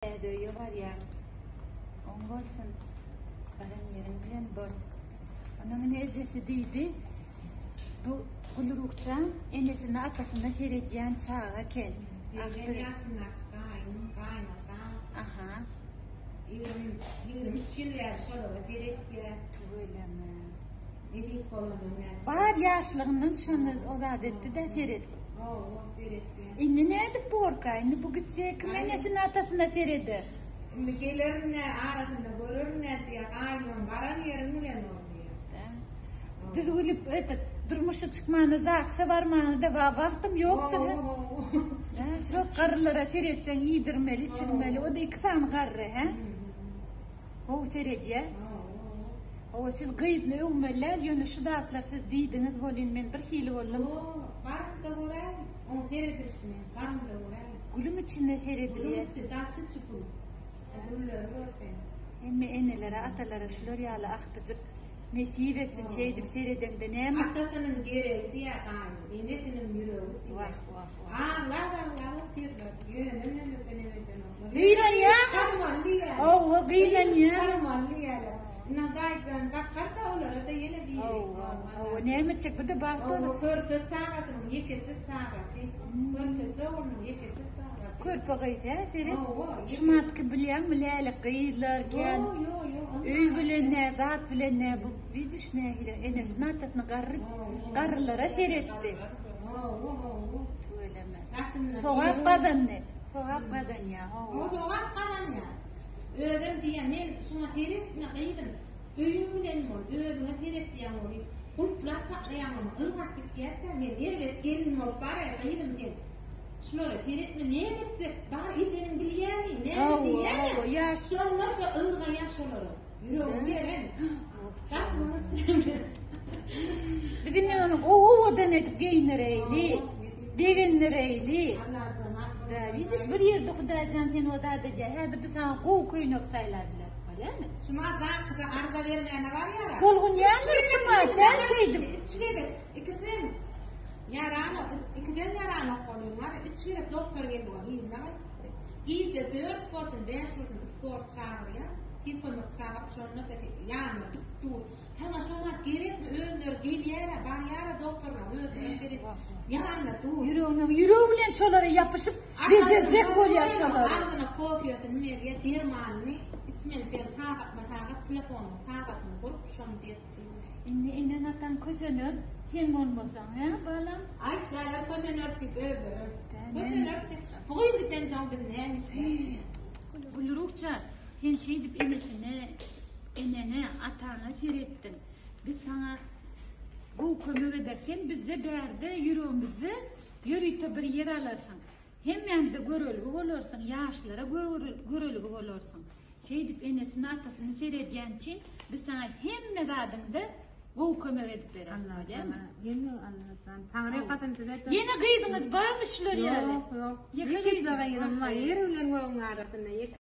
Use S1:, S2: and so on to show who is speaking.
S1: Döýü var ya, on bolsun, baran yerim bilen bol. Onun ejesi diýdi, bu gulurukçan enesini atasına seyretýän çağa eken. Aha.
S2: 23 ýyllar şolary seyretýär.
S1: Tügeleme.
S2: Edip bolanyň.
S1: Bar ýaşlygyndan şonu ozat etdi de seyret.
S2: Seyretdi.
S1: Indi nädip borka? Indi bu gitse kim enesini atasına seyredi?
S2: Ülkelerine arasında görürler diye aynen baran yerin bilen oluyor.
S1: Düz gülüp durmuşa çıkmanı, zaksa varmanı da vaktim yoktur. Şu karılara seyretsen yedirmeli, içirmeli. O da 2 tane karı. O seyret ya. O siz gıyıdını övmeler, yönü şu dağıtlar siz diydiniz bolin, men bir hili oldum.
S2: Barım da bolay, onu seyretirsin, barım da bolay.
S1: Gülüm içinde seyrediliyor.
S2: Gülüm içinde dası çıkıyor. Gülleri görken.
S1: Emme enelere, atalara şulur yağlı aktıcık mesih etsin şey edip seyreden de ne mi?
S2: Atasının gereği diye kayın, enesinin yüreği.
S1: Vah.
S2: Lava tirler, yönümün
S1: Gıylan ya! Oh, gıylan ya!
S2: Karmallı ya. Nadaydan karta olara da yine bir.
S1: Oh, ne mi çek bu da baktı.
S2: O körpü sağatın, yekesi sağatı. Körpü çoğunun yekesi sağatı.
S1: Körpü gıydı, seyret. Şumat ki bilen mi leylik gıyırlarken. Öygülenler, zat bilenler, bu vidiş ne hile, enesini atasını karılara seyretti. Söyleme. Soğuk kadın ne? Soğuk kadın ya.
S2: O soğuk kadın ya. Öğren diye men şuna seyretme kıydım. Öyümden mol, öğrene seyret diye mol. Kulflat saklayanım, ılhak gitgiyette men erget gelin mol para kıydım sen. Şunları seyretme ne etsek, bana itenin bilyani, ne diye.
S1: Ya
S2: Sonra ılga yaş olur. Yüreğim veren. Kasmını sevdim.
S1: bir de ne onu o denedip giyinireyli. Beginireyli. Da vidiş bir yerde Hudacan sen o da diyecek. Hadi bir sana koy koyunok saylardılar. Öyle mi?
S2: Şuma da arıza vermeyene var ya.
S1: Tolgun ya şuma sen şeydim.
S2: İçkiyle ikizim yarana konuyorlar. İçkiyle doktor geldi o iyi mi? İyice 4 porsun 5 porsun spor çağırıyor. Hiç koymak çağırıp sonra da yani tuttu. Tamam sonra gerek mi ömür geliyor ben yara doktorla ömür gerek. Yani dur.
S1: Yüreğiyle şolara yapışıp becerecek ol ya şolara.
S2: Ardına kopyasını meriye dirmanını içmeli ben tağat telefonu tağatını kurup şonu detsin.
S1: İnne inen atan kösenör sen olmasan ha balam.
S2: Ay galar kösenör ki öbür. Kösenör ki bugün giden zambın neymiş?
S1: Bulurukça sen şey dip enene atana seyrettin. Biz sana bu kömür edersen bizde berde yüreğimizi yürüyte bir yer alırsın. Hem de görülgü olursun, yaşlara görülgü olursun. Şey dip enesini atasını seyrediyen için biz sana hem mezadında bu kömür edip verir.
S2: Anladım. Yeni anladım. Tanrı kadın dedi.
S1: Yine kıydınız varmışlar yani.
S2: Yok. Yekil zaga yerim var. Yerim lan